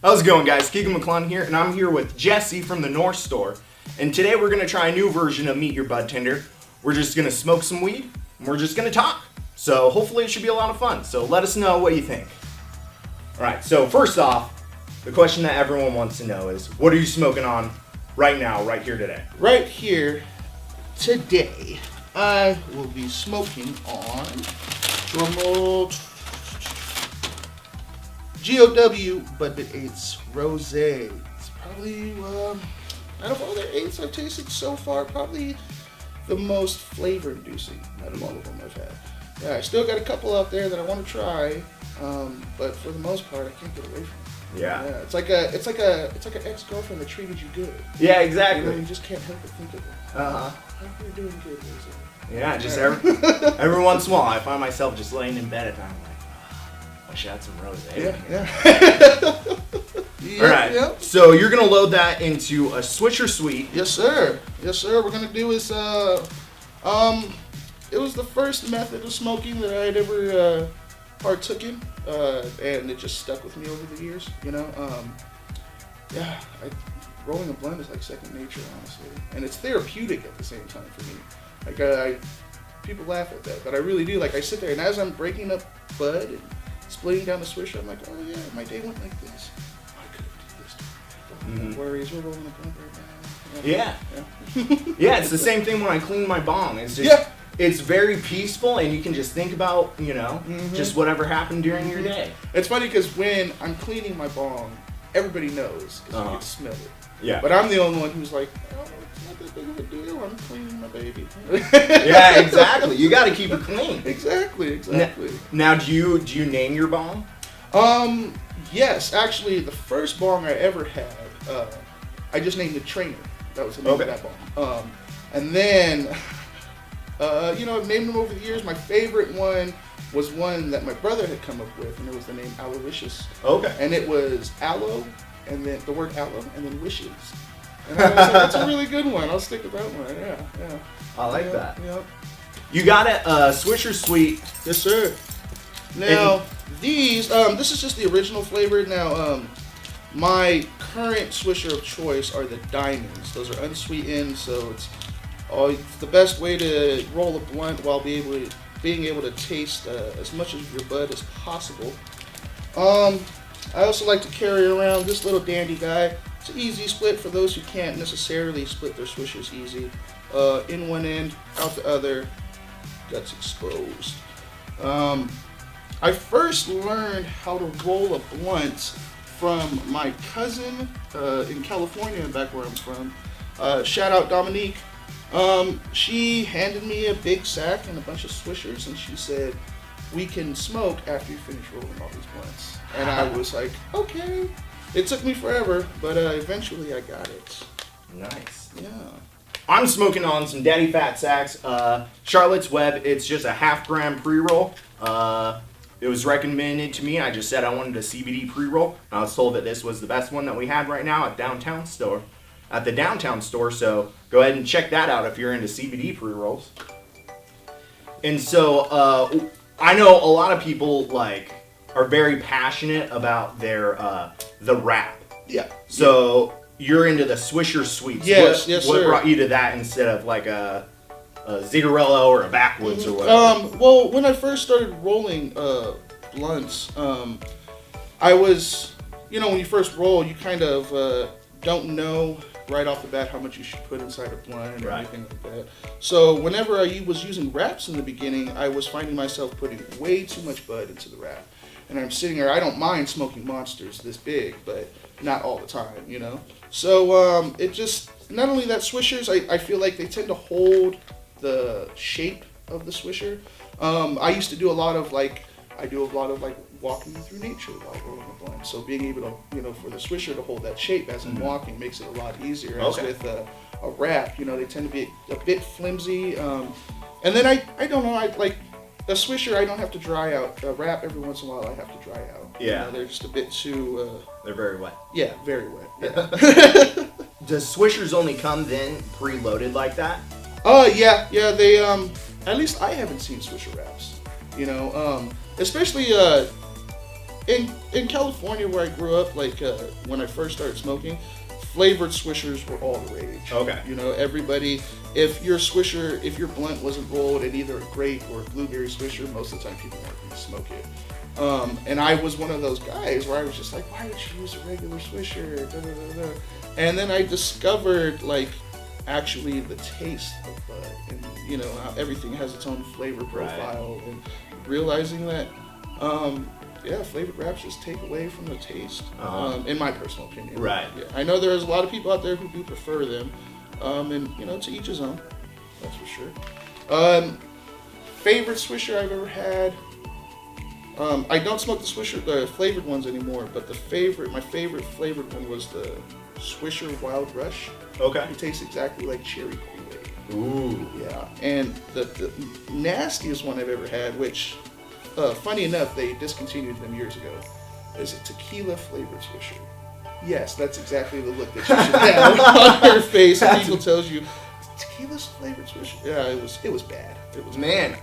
How's it going, guys? Keegan McClung here, and I'm here with Jesse from the North Store. And today we're going to try a new version of Meet Your Budtender. We're just going to smoke some weed, and we're just going to talk. So hopefully it should be a lot of fun. So let us know what you think. Alright, so first off, the question that everyone wants to know is, what are you smoking on right now, right here today? Right here, today, I will be smoking on drumroll GOW Bud 8's Rosé. It's probably, out of all the 8s I've tasted so far, probably the most flavor-inducing out of all of them I've had. Yeah, I still got a couple out there that I want to try, but for the most part, I can't get away from it. Yeah. It's like an ex-girlfriend that treated you good. Yeah, exactly. You know, you just can't help but think of it. Uh-huh. I hope you're doing good, Rosé. Yeah, just every once in a while, I find myself just laying in bed at night, like, I wish I had some rosé. Yeah. All right. Yep. So you're gonna load that into a Swisher Sweet. Yes, sir. Yes, sir. We're gonna do is it was the first method of smoking that I had ever partook in, and it just stuck with me over the years. You know, rolling a blunt is like second nature, honestly, and it's therapeutic at the same time for me. Like people laugh at that, but I really do. Like I sit there, and as I'm breaking up bud and splitting down the swisher, I'm like, oh yeah, my day went like this. I could have did this. No worries, we're rolling a blunt right now. Yeah. Yeah, it's the same thing when I clean my bong. It's just, Yeah. It's very peaceful, and you can just think about, you know, just whatever happened during your day. It's funny because when I'm cleaning my bong, everybody knows because you can smell it. Yeah. But I'm the only one who's like, oh, it's not that big of a deal. I'm cleaning my baby. Yeah, exactly. You got to keep it clean. Exactly. Now, do you name your bong? Yes. Actually, the first bong I ever had, I just named it Trainer. That was the name of that bong. And then, I've named them over the years. My favorite one was one that my brother had come up with, and it was the name Aloysius. Okay. And it was aloe, and then the word aloe, and then wishes. And I was like, that's a really good one. I'll stick with that one. Yeah. I like that. Yeah. You got it, Swisher Sweet. Yes, sir. Now, these, this is just the original flavor. Now, my current Swisher of choice are the diamonds. Those are unsweetened, so it's the best way to roll a blunt while being able to taste as much of your bud as possible. I also like to carry around this little dandy guy. It's an easy split for those who can't necessarily split their swishers easy. In one end, out the other, guts exposed. I first learned how to roll a blunt from my cousin in California, back where I'm from. Shout out Dominique. She handed me a big sack and a bunch of swishers, and she said, we can smoke after you finish rolling all these blunts. And I was like, okay. It took me forever, but eventually I got it. Nice. Yeah. I'm smoking on some Daddy Fat Sacks. Charlotte's Web. It's just a 0.5 gram pre-roll. It was recommended to me. I just said I wanted a CBD pre-roll. I was told that this was the best one that we had right now at the downtown store. So go ahead and check that out if you're into CBD pre-rolls. And so I know a lot of people are very passionate about their the wrap. Yeah. So you're into the Swisher Sweets. Yes, what sir. brought you to that instead of like a Zigarello or a Backwoods or whatever? Well, when I first started rolling blunts, I was, when you first roll, you kind of don't know right off the bat how much you should put inside a blunt or anything like that. So whenever I was using wraps in the beginning, I was finding myself putting way too much bud into the wrap. And I'm sitting there, I don't mind smoking monsters this big, but not all the time, So it just, not only that, swishers, I feel like they tend to hold the shape of the swisher. I used to do a lot of walking through nature while rolling a blunt. So being able to, for the swisher to hold that shape as I'm walking makes it a lot easier. As with a wrap, they tend to be a bit flimsy. And then I don't know, a swisher I don't have to dry out. A wrap every once in a while I have to dry out. Yeah. They're just a bit too... They're very wet. Yeah, very wet. Yeah. Does swishers only come then preloaded like that? Yeah. They at least I haven't seen swisher wraps. Especially in California where I grew up, like when I first started smoking, flavored swishers were all the rage. Okay. You know, everybody, if your blunt wasn't rolled in either a grape or a blueberry swisher, most of the time people weren't going to smoke it. And I was one of those guys where I was just like, why would you use a regular swisher? Da, da, da, da. And then I discovered like actually the taste of bud, and you know how everything has its own flavor profile, and realizing that flavored wraps just take away from the taste, in my personal opinion. Right. Yeah. I know there's a lot of people out there who do prefer them, and you know, to each his own. That's for sure. Favorite swisher I've ever had. I don't smoke the flavored ones anymore, but my favorite flavored one was the Swisher Wild Rush. Okay. It tastes exactly like cherry Kool-Aid. Ooh. Yeah. And the nastiest one I've ever had, which, funny enough, they discontinued them years ago, is a tequila flavored Swisher. Yes, that's exactly the look that you should have on your face when people tells you, tequila flavored Swisher. Yeah, it was bad. It was Man,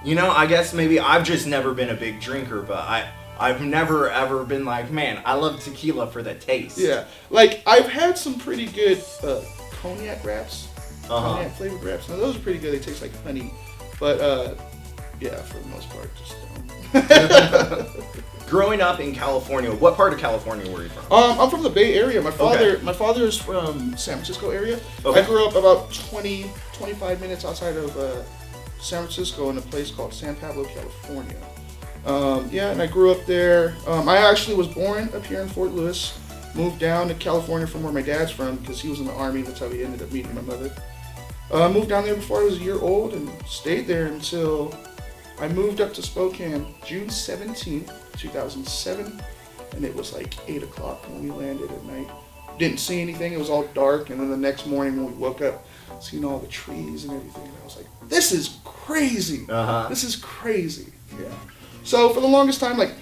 I guess maybe I've just never been a big drinker, but I've never ever been like, man, I love tequila for the taste. Yeah, like I've had some pretty good cognac wraps, cognac flavored wraps. Now those are pretty good. They taste like honey, but yeah, for the most part, just don't. Growing up in California, what part of California were you from? I'm from the Bay Area. My father is from San Francisco area. Okay. I grew up about 25 minutes outside of San Francisco in a place called San Pablo, California. And I grew up there. I actually was born up here in Fort Lewis, moved down to California from where my dad's from because he was in the Army. That's how he ended up meeting my mother. Moved down there before I was a year old and stayed there until I moved up to Spokane June 17th, 2007, and it was like 8 o'clock when we landed at night. Didn't see anything, it was all dark, and then the next morning when we woke up, seeing all the trees and everything, and I was like, this is crazy. This is crazy. Yeah. So for the longest time, like,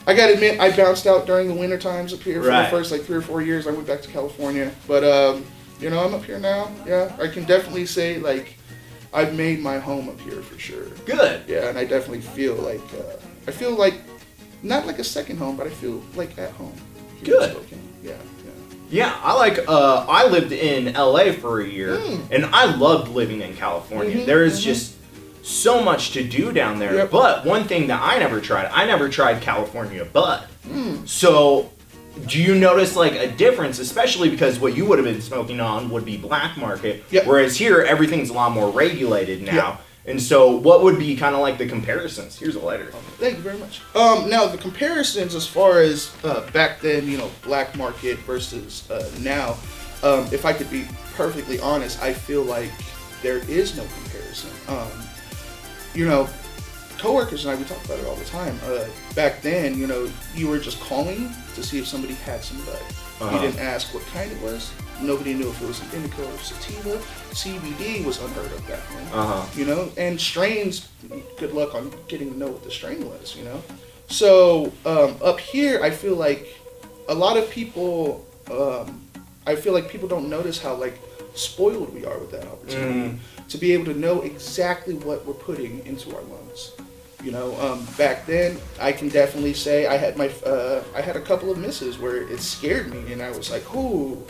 I gotta admit, I bounced out during the winter times up here for the first like 3 or 4 years. I went back to California, but I'm up here now. Yeah, I can definitely say like I've made my home up here for sure. Good. Yeah, and I definitely feel like not like a second home, but I feel like at home. Good. Yeah. Yeah, I lived in LA for a year, and I loved living in California. There is just so much to do down there. Yep. But one thing that I never tried California bud. So do you notice like a difference, especially because what you would have been smoking on would be black market, whereas here everything's a lot more regulated now. Yep. And so what would be kind of like the comparisons? Here's a lighter. Thank you very much. Now the comparisons as far as back then, black market versus now, if I could be perfectly honest, I feel like there is no comparison. Coworkers and I, we talk about it all the time. Back then, you were just calling to see if somebody had some bud. You didn't ask what kind it was. Nobody knew if it was an indica or sativa. CBD was unheard of back then. And strains, good luck on getting to know what the strain was, So up here, I feel like a lot of people, people don't notice how like spoiled we are with that opportunity to be able to know exactly what we're putting into our lungs. Back then, I can definitely say I had a couple of misses where it scared me, and I was like, "Ooh,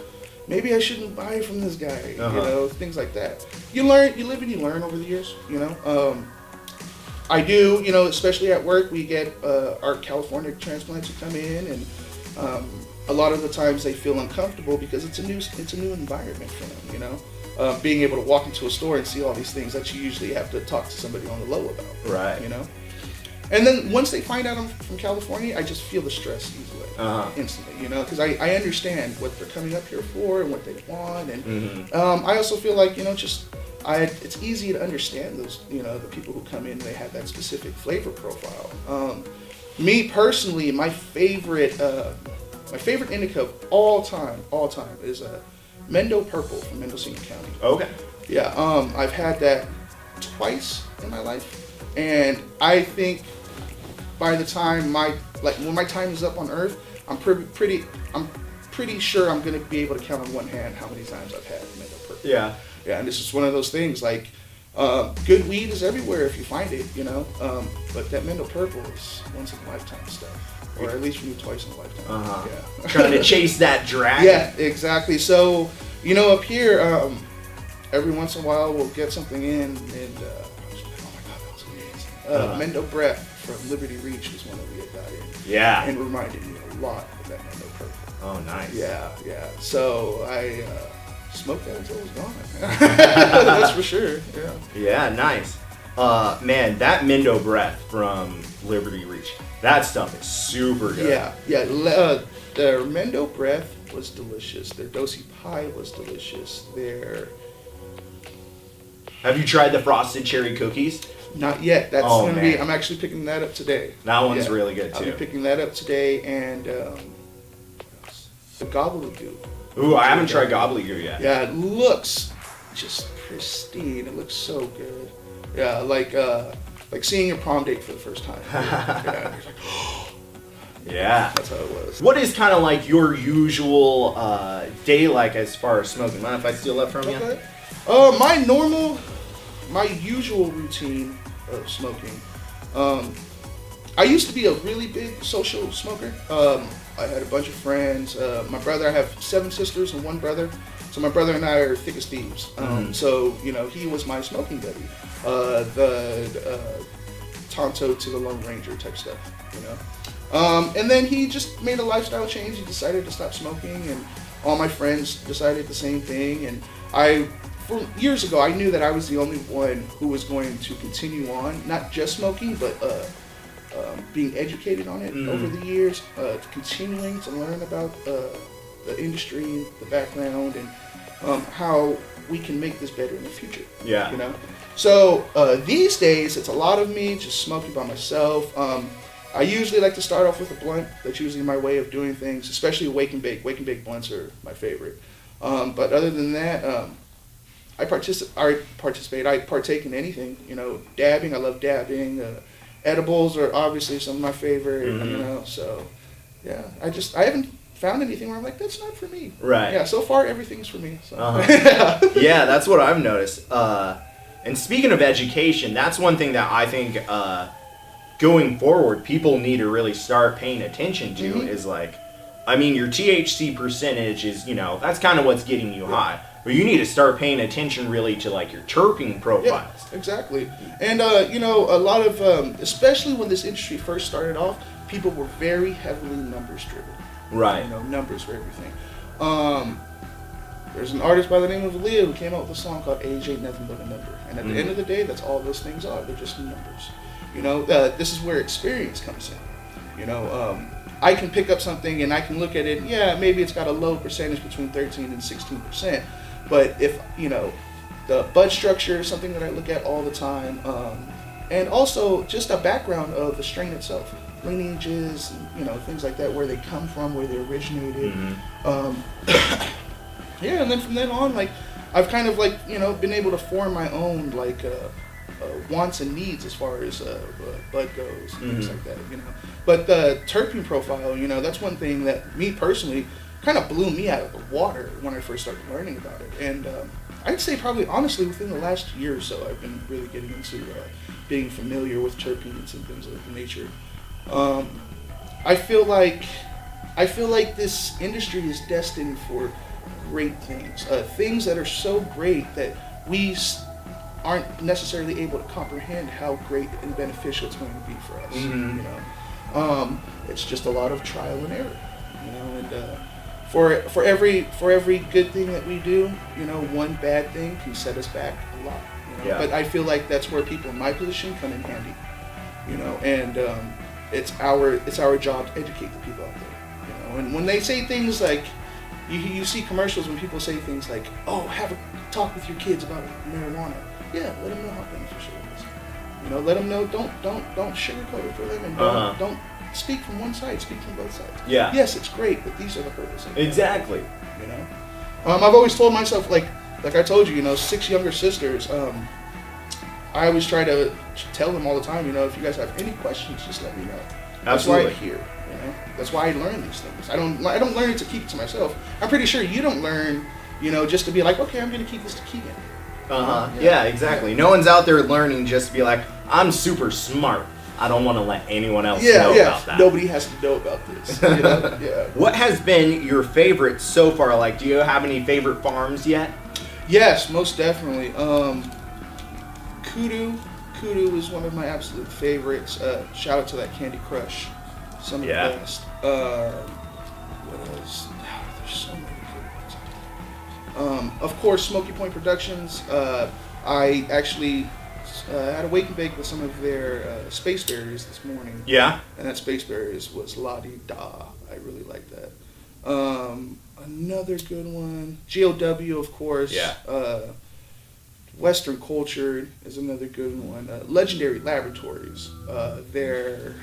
maybe I shouldn't buy from this guy." Things like that. You live and you learn over the years. I do. Especially at work, we get our California transplants who come in, and a lot of the times they feel uncomfortable because it's a new environment for them. Being able to walk into a store and see all these things that you usually have to talk to somebody on the low about. Right. And then once they find out I'm from California, I just feel the stress easily, instantly, because I understand what they're coming up here for and what they want. And I also feel like, it's easy to understand those, the people who come in and they have that specific flavor profile. Me personally, my favorite indica of all time is Mendo Purple from Mendocino County. Okay. Yeah, I've had that twice in my life, and I think by the time when my time is up on Earth, I'm pretty sure I'm gonna be able to count on one hand how many times I've had Mendo Purple. Yeah. Yeah, and this is one of those things like Good weed is everywhere if you find it, you know. But that Mendo Purple is once in a lifetime stuff, or at least for me twice in a lifetime. Yeah. Trying to chase that dragon. Yeah, exactly. So, you know, up here, every once in a while we'll get something in, and oh my god, that was amazing. Mendo Breath from Liberty Reach is one that we had got in. Yeah. And reminded me a lot of that Mendo Purple. Oh, nice. Yeah. So I smoked that until it was gone. That's for sure. Yeah. Yeah, nice. Man, that Mendo Breath from Liberty Reach, that stuff is super good. Yeah. Their Mendo Breath was delicious. Their Dosi Pie was delicious. Have you tried the frosted cherry cookies? Not yet. That's gonna be. I'm actually picking that up today. That one's really good too. I'll be picking that up today, and the gobbledygoo. Ooh, I haven't tried gobbledygoo yet. Yeah, it looks just pristine. It looks so good. Yeah, like seeing your prom date for the first time. Yeah, you're like, oh. Yeah. That's how it was. What is kind of like your usual day like as far as smoking? Mind if I steal that from you? Okay. My usual routine of smoking. I used to be a really big social smoker. I had a bunch of friends. My brother, I have 7 sisters and 1 brother. So my brother and I are thick as thieves. So, you know, he was my smoking buddy. The Tonto to the Lone Ranger type stuff, you know. And then he just made a lifestyle change. He decided to stop smoking, and all my friends decided the same thing. And for years ago, I knew that I was the only one who was going to continue on, not just smoking, but being educated on it over the years, continuing to learn about the industry, the background, and how we can make this better in the future. Yeah. You know? So these days, it's a lot of me just smoking by myself. I usually like to start off with a blunt. That's usually my way of doing things, especially wake and bake. Wake and bake blunts are my favorite. But other than that, I partake in anything. You know, dabbing. I love dabbing. Edibles are obviously some of my favorite. You know, so yeah. I haven't found anything where I'm like, that's not for me. Right. Yeah. So far, everything's for me. So. Yeah, that's what I've noticed. And speaking of education, that's one thing that I think going forward, people need to really start paying attention to is like, I mean, your THC percentage is, you know, that's kind of what's getting you high. But you need to start paying attention really to like your terpene profiles. Yeah, exactly. And, you know, a lot of, especially when this industry first started off, people were very heavily numbers driven. Right. You know, numbers for everything. There's an artist by the name of Aaliyah who came out with a song called Age Ain't Nothing But a Number. And at the end of the day, that's all those things are. They're just numbers. You know, this is where experience comes in. You know, I can pick up something and I can look at it, yeah, maybe it's got a low percentage between 13 and 16%. But if, you know, the bud structure is something that I look at all the time. And also just a background of the strain itself. Lineages, and, you know, things like that, where they come from, where they originated. Yeah, and then from then on, like, I've kind of, like, you know, been able to form my own, like, wants and needs as far as bud goes and things like that, you know. But the terpene profile, you know, that's one thing that me personally kind of blew me out of the water when I first started learning about it. And I'd say probably, honestly, within the last year or so, I've been really getting into being familiar with terpenes and things of that nature. I feel like this industry is destined for great things, things that are so great that we aren't necessarily able to comprehend how great and beneficial it's going to be for us. You know, it's just a lot of trial and error. You know, and for every good thing that we do, you know, one bad thing can set us back a lot. You know? Yeah. But I feel like that's where people in my position come in handy. You know, and it's our job to educate the people out there. You know, and when they say things like, you see commercials when people say things like, "Oh, have a talk with your kids about marijuana." Yeah, let them know how beneficial it is. You know, let them know. Don't sugarcoat it for them, and don't speak from one side. Speak from both sides. Yeah. Yes, it's great, but these are the hurdles. Exactly. You know, I've always told myself, like I told you, you know, 6 younger sisters. I always try to tell them all the time, you know, if you guys have any questions, just let me know. That's why I'm here. You know, that's why I learn these things. I don't learn it to keep it to myself. I'm pretty sure you don't learn, you know, just to be like, okay, I'm going to keep this to Keegan. Yeah, exactly. No one's out there learning just to be like, I'm super smart. I don't want to let anyone else know about that. Nobody has to know about this. You know? Yeah. What has been your favorite so far? Like, do you have any favorite farms yet? Yes, most definitely. Kudu is one of my absolute favorites. Shout out to that Candy Crush. Some of the best. What else? There's so many good ones. Of course, Smoky Point Productions. I actually had a wake and bake with some of their space berries this morning. Yeah. And that space berries was la-di-da. I really like that. Another good one. GOW, of course. Yeah. Western Cultured is another good one. Legendary Laboratories. Their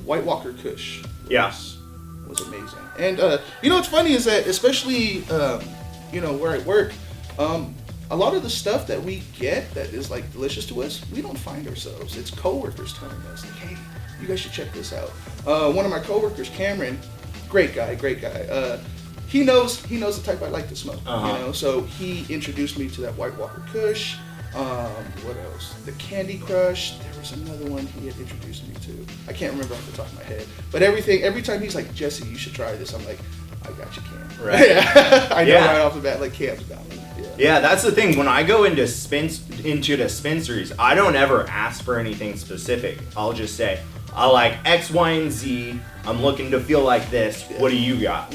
White Walker Kush was amazing. And you know what's funny is that, especially where I work, a lot of the stuff that we get that is like delicious to us, we don't find ourselves. It's coworkers telling us, like, hey, you guys should check this out. One of my coworkers, Cameron, great guy. He knows the type I like to smoke. You know, so he introduced me to that White Walker Kush. What else? The Candy Crush. There was another one he had introduced me to. I can't remember off the top of my head. But every time he's like, Jesse, you should try this. I'm like, I got you, Cam. Right. I know right off the bat, like, Cam's got me. Yeah, that's the thing. When I go into dispensaries, I don't ever ask for anything specific. I'll just say, I like X, Y, and Z. I'm looking to feel like this. What do you got?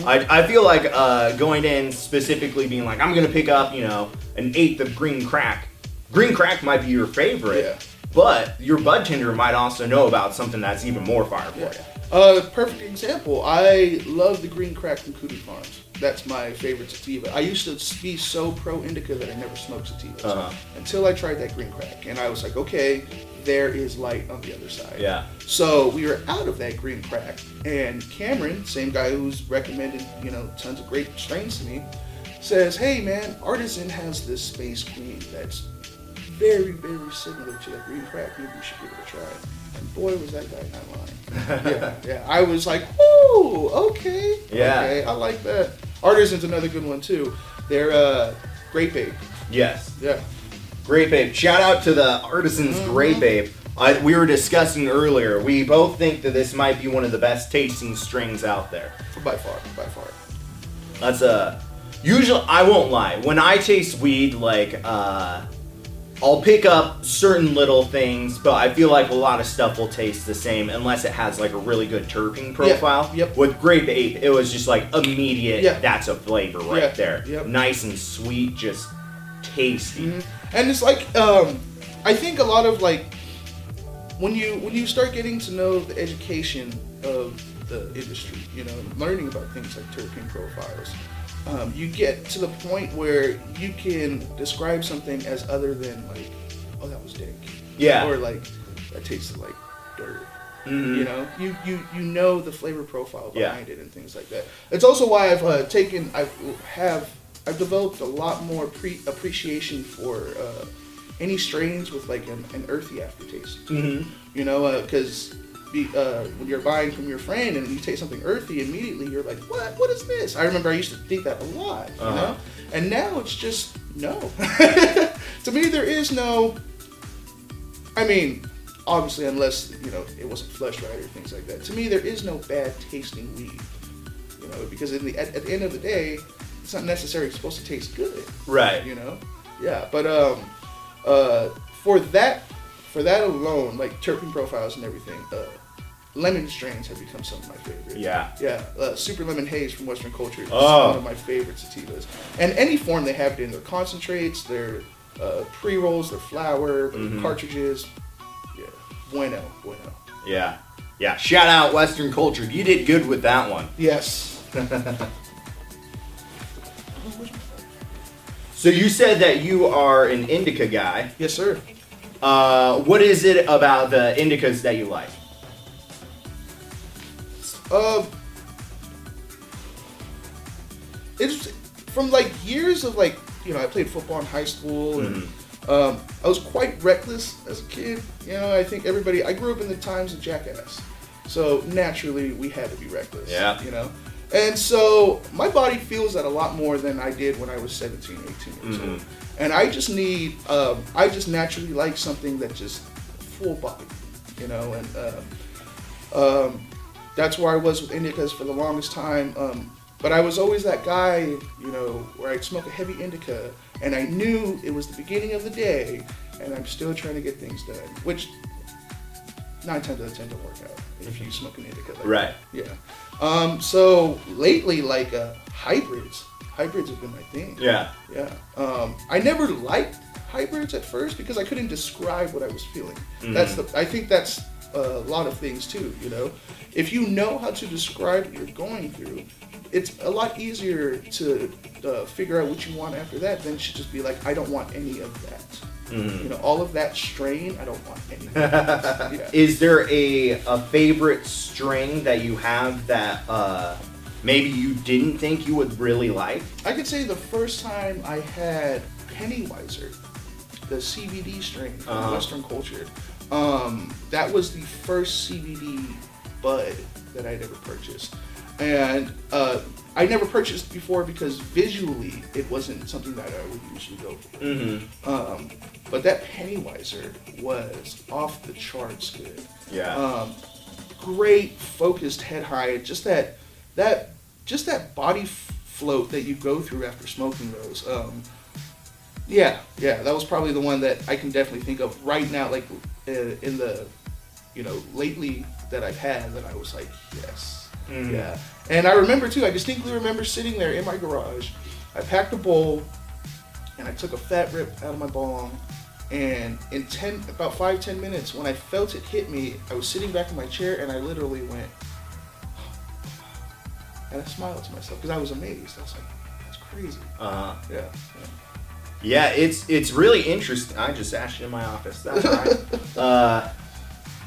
I feel like going in specifically being like, I'm going to pick up, an eighth of green crack. Green crack might be your favorite, but your bud tender might also know about something that's even more fire for you. Perfect example. I love the green crack from Kudu Farms. That's my favorite sativa. I used to be so pro indica that I never smoked sativas until I tried that green crack, and I was like, okay, there is light on the other side. Yeah. So we were out of that green crack, and Cameron, same guy who's recommended tons of great strains to me, says, hey man, Artisan has this space green that's very, very similar to that green crack. Maybe you should give it a try. And boy, was that guy not lying. Yeah. I was like, ooh, okay. Yeah. Okay, I like that. Artisan's another good one too. They're Grape Ape. Yes. Yeah. Grape Ape. Shout out to the Artisan's Grape Ape. We were discussing earlier. We both think that this might be one of the best tasting strings out there. By far. That's usually, I won't lie. When I taste weed, like, I'll pick up certain little things, but I feel like a lot of stuff will taste the same unless it has like a really good terpene profile. Yep. With Grape Ape, it was just like immediate, that's a flavor right there. Yep. Nice and sweet, just tasty. And it's like, I think a lot of like, when you start getting to know the education of the industry, learning about things like terpene profiles, you get to the point where you can describe something as other than like, oh, that was dank. Yeah. Or like, that tasted like dirt. You know the flavor profile behind it and things like that. It's also why I've developed a lot more appreciation for any strains with like an earthy aftertaste. Because when you're buying from your friend and you taste something earthy, immediately you're like, what is this? I remember I used to think that a lot, and now it's just no. To me, there is no, I mean, obviously unless it wasn't fleshed right or things like that, to me there is no bad tasting weed, because at the end of the day, it's not necessarily supposed to taste good, right? But for that alone, like terpene profiles and everything, lemon strains have become some of my favorites. Yeah. Super Lemon Haze from Western Culture is one of my favorite sativas. And any form they have it in, their concentrates, their pre-rolls, their flour, their cartridges. Yeah. Bueno. Yeah. Shout out Western Culture. You did good with that one. Yes. So you said that you are an indica guy. Yes, sir. What is it about the indicas that you like? It's from like years of like, I played football in high school and I was quite reckless as a kid. I think I grew up in the times of Jackass. So naturally we had to be reckless. Yeah. And so my body feels that a lot more than I did when I was 17, 18 years old. And I just need, I just naturally like something that just full body, you know, and that's where I was with indicas for the longest time. But I was always that guy, you know, where I'd smoke a heavy indica and I knew it was the beginning of the day and I'm still trying to get things done, which 9 times out of 10 don't work out if you smoke an indica. Like Right. That. Yeah. So lately, like hybrids have been my thing. Yeah. Yeah. I never liked hybrids at first because I couldn't describe what I was feeling. I think that's a lot of things too, you know. If you know how to describe what you're going through, it's a lot easier to figure out what you want after that than to just be like, I don't want any of that. You know, all of that strain, I don't want any of that. Yeah. Is there a favorite strain that you have that maybe you didn't think you would really like? I could say the first time I had Pennywiser, the CBD strain from Western culture, that was the first CBD bud that I'd ever purchased. And I never purchased before because visually it wasn't something that I would usually go for. But that Pennywiser was off the charts good. Yeah. Great focused head high, just that body float that you go through after smoking those. Yeah, that was probably the one that I can definitely think of right now, like in the, you know, lately that I've had that I was like, yes. Yeah. And I remember too, I distinctly remember sitting there in my garage. I packed a bowl and I took a fat rip out of my bong, and in about 5-10 minutes when I felt it hit me, I was sitting back in my chair and I literally went, and I smiled to myself because I was amazed. I was like, that's crazy. Yeah. Yeah, it's really interesting. I just asked you in my office. That's right.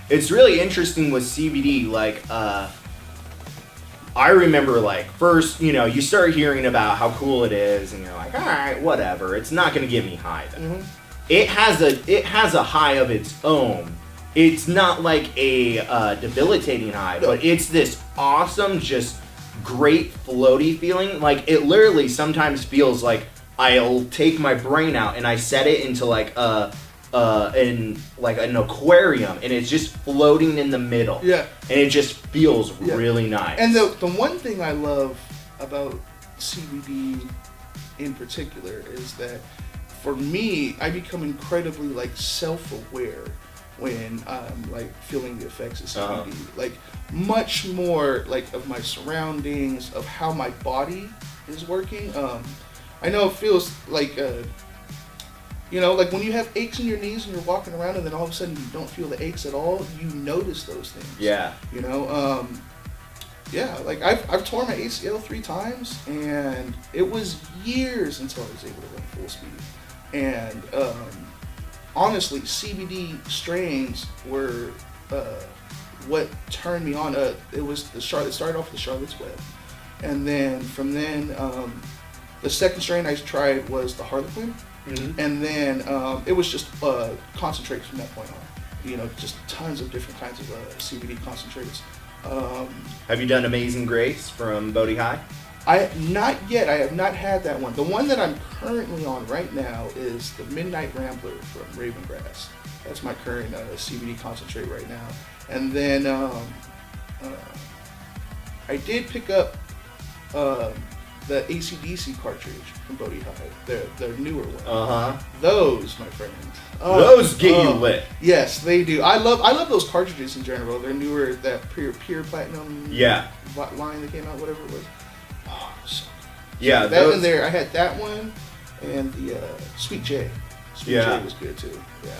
It's really interesting with CBD. Like, I remember, like, first, you know, you start hearing about how cool it is, and you're like, all right, whatever. It's not gonna get me high though. It has a high of its own. It's not like a debilitating high, but it's this awesome, just great floaty feeling. Like, it literally sometimes feels like I'll take my brain out and I set it into like an aquarium, and it's just floating in the middle. Yeah. And it just feels really nice. And the one thing I love about CBD in particular is that for me, I become incredibly like self-aware when I'm like feeling the effects of CBD. Like much more like of my surroundings, of how my body is working. I know it feels like you know, like when you have aches in your knees and you're walking around and then all of a sudden you don't feel the aches at all, you notice those things. Yeah. You know, yeah, like I've torn my ACL 3 times, and it was years until I was able to run full speed. And honestly, CBD strains were what turned me on. It started off with the Charlotte's Web, and then from then the second strain I tried was the Harlequin. And then it was just concentrates from that point on. You know, just tons of different kinds of CBD concentrates. Have you done Amazing Grace from Bodhi High? Not yet. I have not had that one. The one that I'm currently on right now is the Midnight Rambler from Ravengrass. That's my current CBD concentrate right now. And then I did pick up the AC/DC cartridge from Bodhi High, the newer one. Those, my friend. Those get you lit. Yes, they do. I love those cartridges in general. They're newer, that pure platinum line that came out, whatever it was. Oh, so yeah, that one there. I had that one and the Sweet J. Sweet J was good too. Yeah.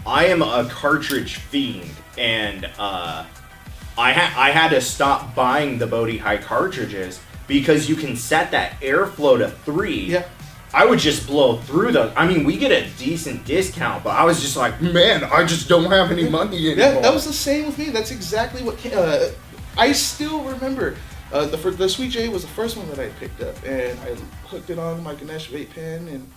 I am a cartridge fiend, and I had to stop buying the Bodhi High cartridges because you can set that airflow to 3. Yeah. I would just blow through those. I mean, we get a decent discount, but I was just like, man, I just don't have any money anymore. Yeah, that was the same with me. That's exactly what I still remember. The Sweet J was the first one that I picked up, and I hooked it on my Ganesh vape pen and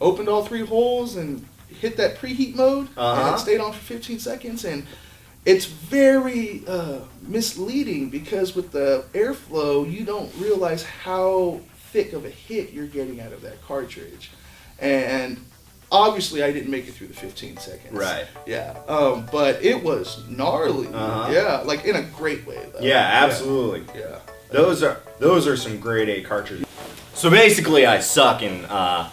opened all 3 holes and hit that preheat mode, and it stayed on for 15 seconds, and it's very misleading because with the airflow, you don't realize how thick of a hit you're getting out of that cartridge. And obviously, I didn't make it through the 15 seconds. Right. Yeah. But it was gnarly. Yeah, like in a great way, though. Yeah, absolutely. Yeah. Those are some grade A cartridges. So basically, I suck and I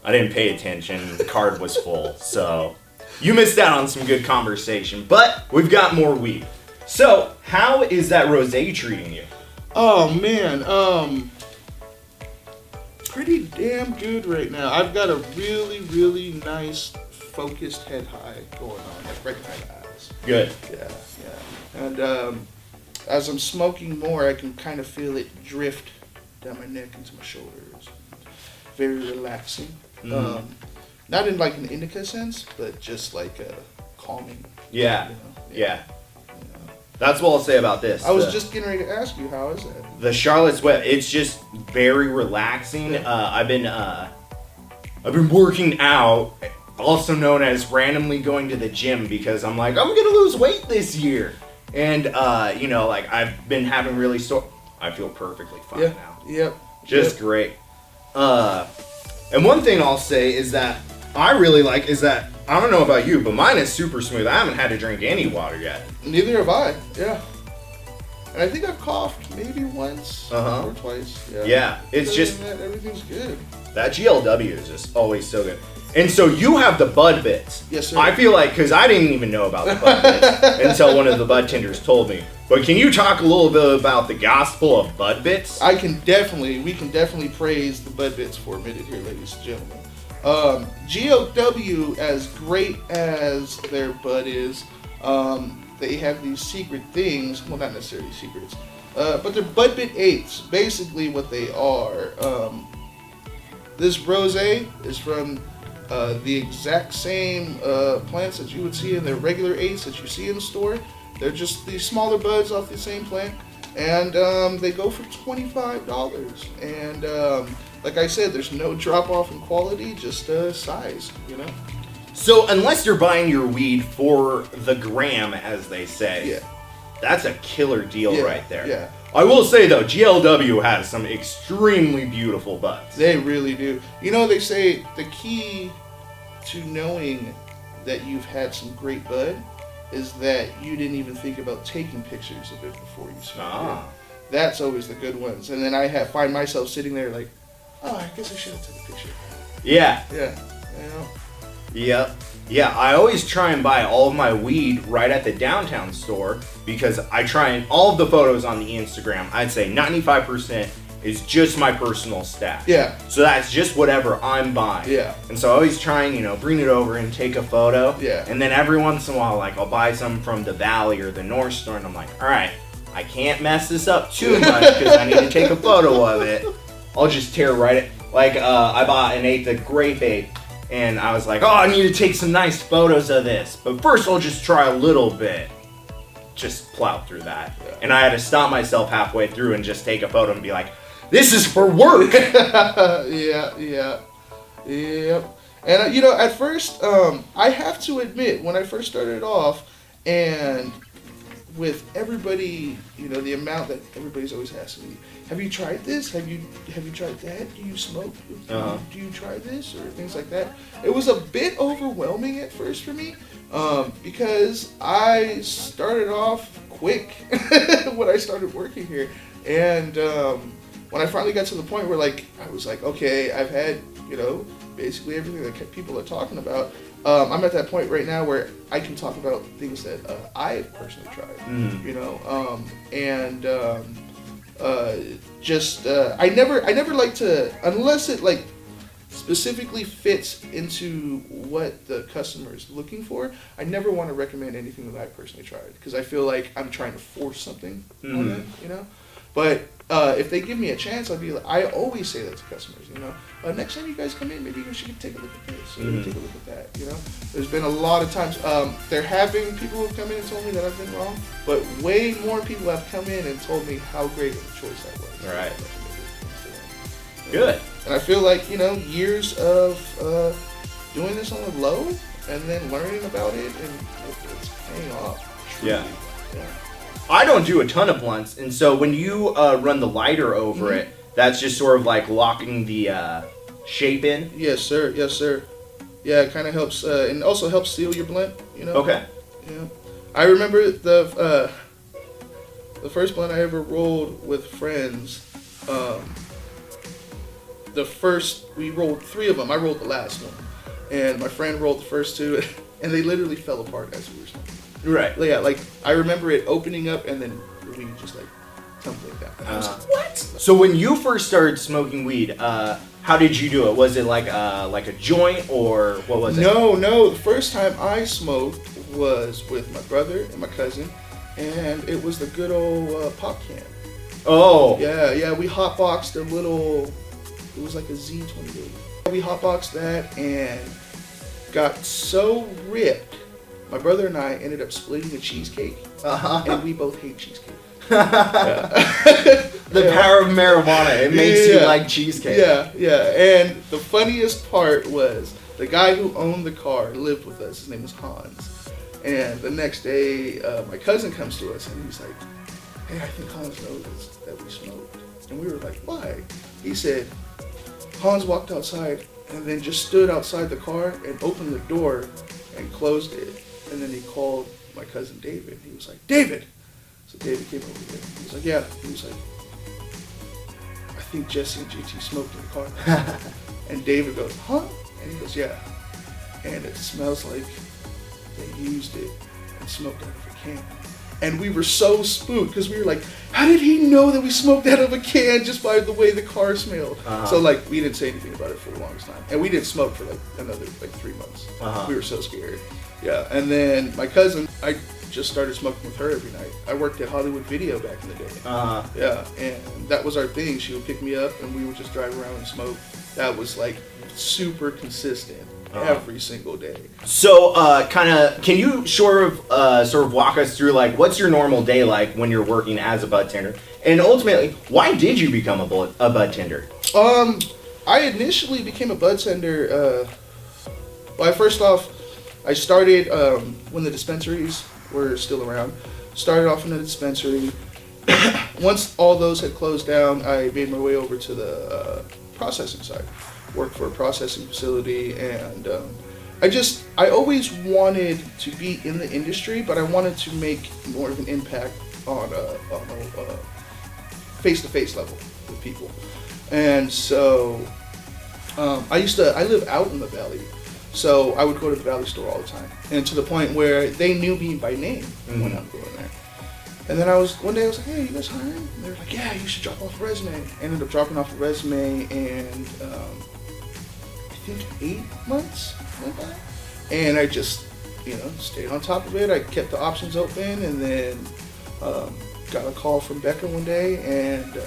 didn't pay attention. The card was full, so you missed out on some good conversation. But we've got more weed. So how is that rosé treating you? Oh man, pretty damn good right now. I've got a really, really nice focused head high going on, like right behind the eyes. Good. Yeah. And as I'm smoking more, I can kind of feel it drift down my neck into my shoulders. Very relaxing. Not in like an indica sense, but just like a calming. Yeah. You know? Yeah. That's what I'll say about this. I was just getting ready to ask you, how is that? The Charlotte's Web, it's just very relaxing. I've been working out, also known as randomly going to the gym because I'm like, I'm gonna lose weight this year. And like I've been having really I feel perfectly fine now. Yep. Just great. And one thing I'll say is that I really like is that I don't know about you, but mine is super smooth. I haven't had to drink any water yet. Neither have I. Yeah. And I think I've coughed maybe once or twice. Yeah. Yeah, it's just everything's good. that GLW is just always so good. And so you have the bud bits. Yes, sir. I feel like because I didn't even know about the bud bits until one of the bud tenders told me. But can you talk a little bit about the gospel of bud bits? We can definitely praise the bud bits for a minute here, ladies and gentlemen. GLW, as great as their bud is, they have these secret things. Well, not necessarily secrets, but they're bud bit 8s. Basically, what they are. This rosé is from the exact same plants that you would see in their regular 8s that you see in the store. They're just these smaller buds off the same plant, and they go for $25. And like I said, there's no drop off in quality, just size, you know. So unless you're buying your weed for the gram, as they say, that's a killer deal right there. Yeah. I will say though, GLW has some extremely beautiful buds. They really do. You know, they say the key to knowing that you've had some great bud is that you didn't even think about taking pictures of it before you smoked it. That's always the good ones. And then I find myself sitting there like, oh, I guess I should have taken a picture. Yeah. Yeah. You know? Yep. Yeah, I always try and buy all of my weed right at the downtown store because I try and all of the photos on the Instagram, I'd say 95% is just my personal stash. Yeah. So that's just whatever I'm buying. Yeah. And so I always try and, bring it over and take a photo. Yeah. And then every once in a while, like, I'll buy some from the Valley or the North Store, and I'm like, all right, I can't mess this up too much because I need to take a photo of it. I'll just tear right it. Like, I bought an 8th of grape ape, and I was like, oh, I need to take some nice photos of this. But first, I'll just try a little bit. Just plow through that. Yeah. And I had to stop myself halfway through and just take a photo and be like, this is for work. Yeah. And, at first, I have to admit, when I first started off, and with everybody, the amount that everybody's always asking me, have you tried this? Have you tried that? Do you smoke? Do you try this? Or things like that. It was a bit overwhelming at first for me, because I started off quick when I started working here. And when I finally got to the point where, I was like, okay, I've had, basically everything that people are talking about. I'm at that point right now where I can talk about things that I've personally tried, I never like to, unless it specifically fits into what the customer is looking for. I never want to recommend anything that I personally tried because I feel like I'm trying to force something on them, But if they give me a chance, I always say that to customers, next time you guys come in, maybe you should take a look at this, or take a look at that, There's been a lot of times, there have been people who have come in and told me that I've been wrong, but way more people have come in and told me how great of a choice that was. Right. Good. And I feel like, years of doing this on the low, and then learning about it, and it's paying off Yeah. Yeah. I don't do a ton of blunts, and so when you run the lighter over it, that's just sort of like locking the shape in. Yes, sir. Yes, sir. Yeah, it kind of helps, and also helps seal your blunt. You know. Okay. Yeah. I remember the first blunt I ever rolled with friends. We rolled 3 of them. I rolled the last one, and my friend rolled the first 2, and they literally fell apart as we were smoking. Right. Yeah, like I remember it opening up and then the weed just like tumbling down. And I was like, what? So when you first started smoking weed, how did you do it? Was it like a joint or what was it? No. The first time I smoked was with my brother and my cousin, and it was the good old pop can. Oh. Yeah. We hotboxed a little. It was like a Z28. We hotboxed that and got so ripped. My brother and I ended up splitting a cheesecake, and we both hate cheesecake. The power of marijuana. It makes you like cheesecake. Yeah. And the funniest part was the guy who owned the car lived with us. His name was Hans. And the next day, my cousin comes to us and he's like, hey, I think Hans knows that we smoked. And we were like, why? He said, Hans walked outside and then just stood outside the car and opened the door and closed it. And then he called my cousin David. He was like, David! So David came over there. He was like, yeah. He was like, I think Jesse and JT smoked in the car. And David goes, huh? And he goes, yeah. And it smells like they used it and smoked out of a can. And we were so spooked because we were like, how did he know that we smoked out of a can just by the way the car smelled? So like we didn't say anything about it for the longest time. And we didn't smoke for like another 3 months. We were so scared. Yeah. And then my cousin, I just started smoking with her every night. I worked at Hollywood Video back in the day. Yeah. And that was our thing. She would pick me up and we would just drive around and smoke. That was like super consistent. Every single day. So, can you sort of walk us through like what's your normal day like when you're working as a bud tender, and ultimately, why did you become a bud tender? I initially became a bud tender. First off, I started when the dispensaries were still around. Started off in a dispensary. Once all those had closed down, I made my way over to the processing side. Worked for a processing facility, and I always wanted to be in the industry, but I wanted to make more of an impact on a face-to-face level with people. And so I live out in the valley, so I would go to the valley store all the time, and to the point where they knew me by name when I'm going there. And then one day I was like, hey, you guys hiring? And they were like, yeah, you should drop off a resume. I ended up dropping off a resume, and I think 8 months went by. And I just, stayed on top of it. I kept the options open, and then got a call from Becca one day, and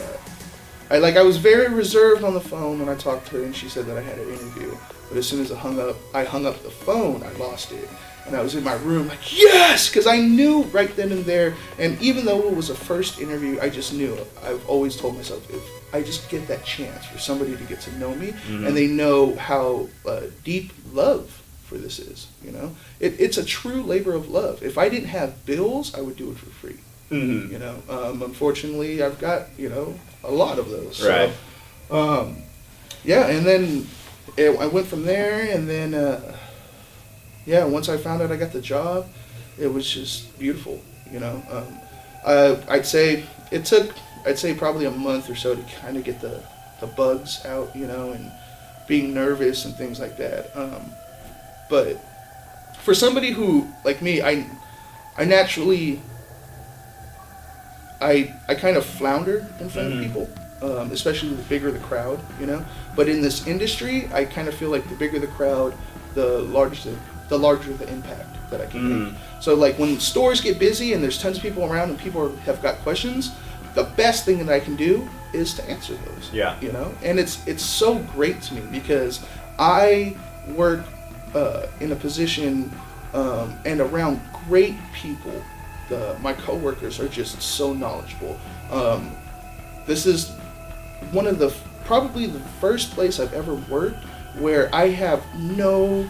I was very reserved on the phone when I talked to her, and she said that I had an interview. But as soon as I hung up the phone, I lost it. And I was in my room like, yes! Because I knew right then and there, and even though it was a first interview, I just knew. I've always told myself, if I just get that chance for somebody to get to know me, and they know how deep love for this is, It's a true labor of love. If I didn't have bills, I would do it for free. Unfortunately, I've got, a lot of those. Right. So, and then I went from there, and then... once I found out I got the job, it was just beautiful, I'd say it took, probably a month or so to kind of get the bugs out, and being nervous and things like that. But for somebody who, like me, I naturally, I kind of flounder in front of people, especially the bigger the crowd, But in this industry, I kind of feel like the bigger the crowd, the larger the impact that I can make. So like when stores get busy and there's tons of people around and people have got questions, the best thing that I can do is to answer those. Yeah. And it's so great to me because I work in a position and around great people. My coworkers are just so knowledgeable. This is probably the first place I've ever worked where I have no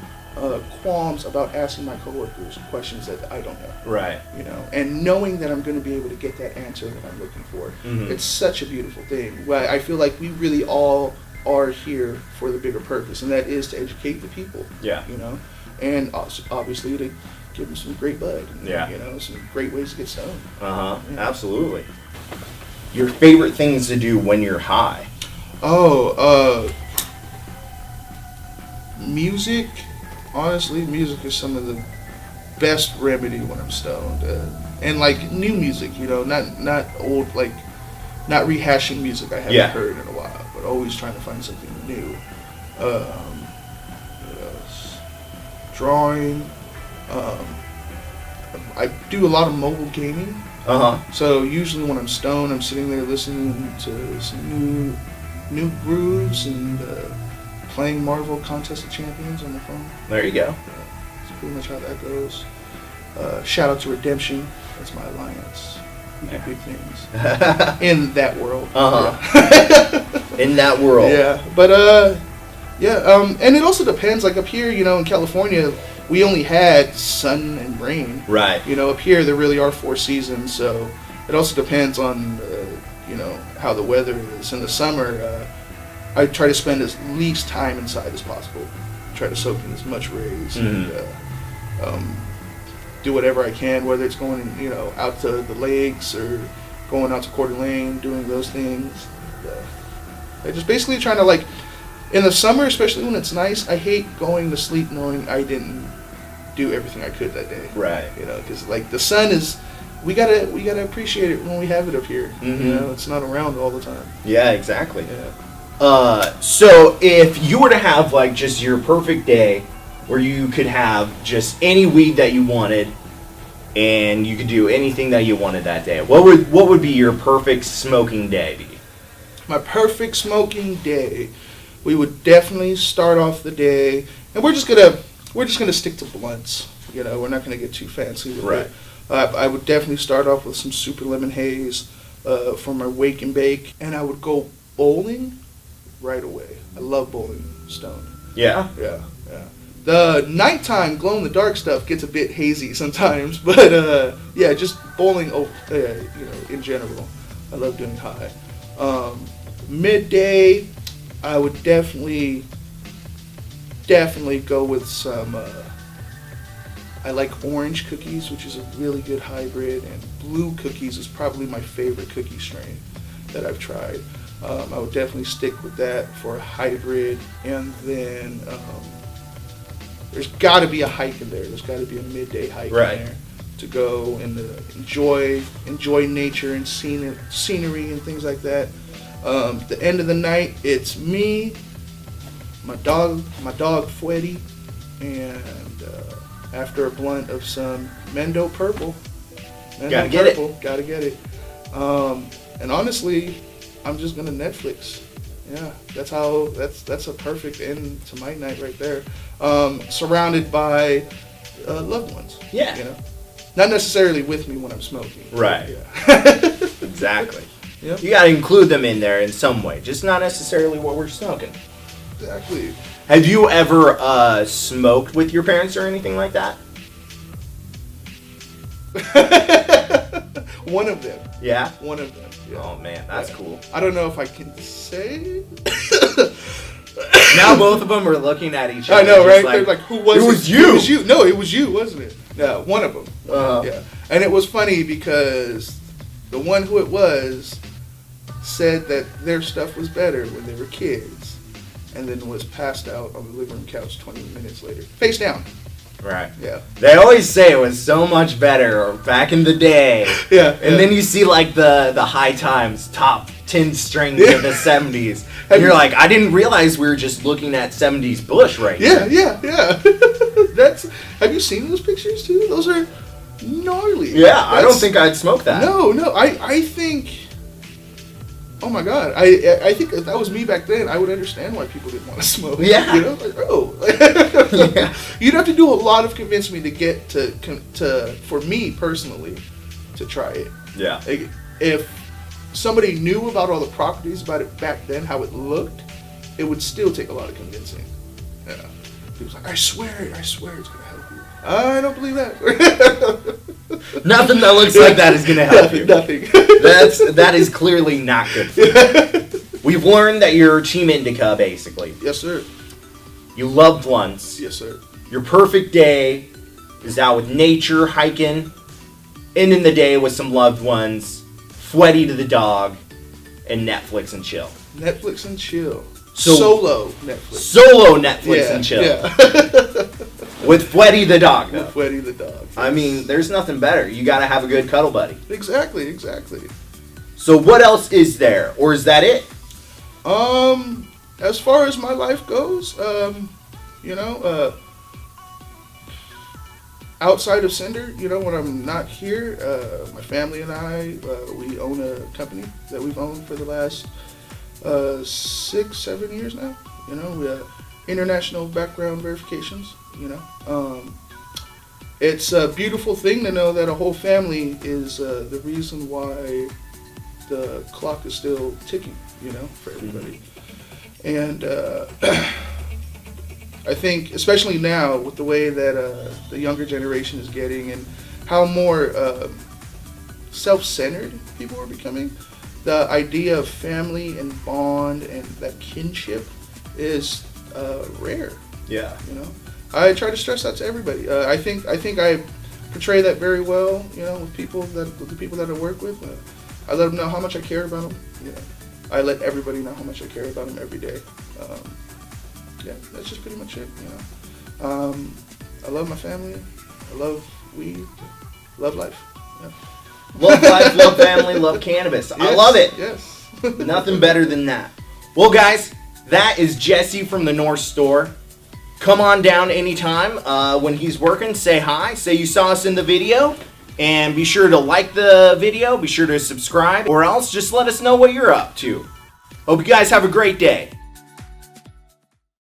qualms about asking my coworkers questions that I don't know. Right. You know, and knowing that I'm going to be able to get that answer that I'm looking for. Mm-hmm. It's such a beautiful thing. Well, I feel like we really all are here for the bigger purpose, and that is to educate the people. Yeah. You know, and also, obviously to give them some great bud. And, Yeah. You know, some great ways to get stoned. Uh-huh. Yeah. Absolutely. Your favorite things to do when you're high? Music. Honestly, music is some of the best remedy when I'm stoned, and like new music, you know, not old, like not rehashing music I haven't heard in a while, but always trying to find something new. What else? Drawing. I do a lot of mobile gaming. So usually when I'm stoned, I'm sitting there listening to some new grooves and playing Marvel Contest of Champions on the phone. There you go. That's pretty much how that goes. Shout out to Redemption. That's my alliance. We do big things in that world. In that world. Yeah, but and it also depends. Like up here, you know, in California, we only had sun and rain. Right. You know, up here there really are 4 seasons, so it also depends on you know, how the weather is. In the summer, I try to spend as least time inside as possible. Try to soak in as much rays and do whatever I can, whether it's going, you know, out to the lakes or going out to Coeur d'Alene, doing those things. I just basically trying to, like, in the summer, especially when it's nice, I hate going to sleep knowing I didn't do everything I could that day. Right. You know, because like the sun is, we gotta appreciate it when we have it up here. Mm-hmm. You know, it's not around all the time. Yeah, exactly. Yeah. So if you were to have like just your perfect day where you could have just any weed that you wanted and you could do anything that you wanted that day, what would be your perfect smoking day be? My perfect smoking day, we would definitely start off the day, and we're just gonna stick to blunts. You know, we're not gonna get too fancy with it. I would definitely start off with some super lemon haze for my wake and bake, and I would go bowling right away. I love bowling stoned. Yeah. Yeah. The nighttime glow in the dark stuff gets a bit hazy sometimes, but yeah, just bowling. You know, in general, I love doing high. Midday, I would definitely go with some. I like orange cookies, which is a really good hybrid, and blue cookies is probably my favorite cookie strain that I've tried. I would definitely stick with that for a hybrid, and then there's got to be a hike in there. There's got to be a midday hike in there to go and enjoy nature and scenery and things like that. The end of the night, it's me, my dog Freddy, and after a blunt of some Mendo Purple. Gotta get it. And honestly, I'm just gonna Netflix. Yeah, that's a perfect end to my night right there. Surrounded by loved ones. Yeah. You know, not necessarily with me when I'm smoking. Right. Yeah. Exactly. Yep. You gotta include them in there in some way, just not necessarily what we're smoking. Exactly. Have you ever smoked with your parents or anything like that? One of them. Yeah? One of them. Yeah. Oh man, that's cool. I don't know if I can say. Now both of them are looking at each other. I know, right? Like, They're like, who was it? It was you. It was you. No, it was you, wasn't it? Yeah, one of them. Yeah. And it was funny because the one who it was said that their stuff was better when they were kids, and then was passed out on the living room couch 20 minutes later. Face down. Right. Yeah. They always say it was so much better back in the day. Yeah. And then you see like the High Times top 10 strings of the 70s. And you're like, I didn't realize we were just looking at 70s Bush right now. Yeah. Have you seen those pictures too? Those are gnarly. Yeah, I don't think I'd smoke that. No, I think. Oh my God, I think if that was me back then, I would understand why people didn't want to smoke. Yeah. You know, like, Yeah. You'd have to do a lot of convincing me to get to for me personally, to try it. Yeah. Like, if somebody knew about all the properties about it back then, how it looked, it would still take a lot of convincing. Yeah. He was like, I swear it's gonna help you. I don't believe that. Nothing that looks like that is gonna help you. Nothing. That is clearly not good for you. We've learned that you're Team Indica, basically. Yes, sir. You love blunts. Yes, sir. Your perfect day is out with nature, hiking, ending the day with some loved ones, Fwetty to the dog, and Netflix and chill. Netflix and chill. So- Solo Netflix. Solo Netflix Yeah, and chill. Yeah. With Fwetty the dog, though. With Fwetty the dog. I mean, there's nothing better. You gotta have a good cuddle buddy. Exactly. So what else is there? Or is that it? As far as my life goes, outside of Cinder, when I'm not here, my family and I, we own a company that we've owned for the last 6-7 years now. We have international background verifications. It's a beautiful thing to know that a whole family is the reason why the clock is still ticking, for everybody. And I think, especially now, with the way that the younger generation is getting and how more self-centered people are becoming, the idea of family and bond and that kinship is rare. Yeah. I try to stress that to everybody. I think I portray that very well, with the people that I work with. I let them know how much I care about them. I let everybody know how much I care about them every day. That's just pretty much it. I love my family. I love weed. Love life. Yeah. Love life, love family, love cannabis. Yes, I love it. Yes. Nothing better than that. Well, guys, that is Jesse from the North Store. Come on down anytime when he's working. Say hi. Say you saw us in the video. And be sure to like the video. Be sure to subscribe. Or else just let us know what you're up to. Hope you guys have a great day.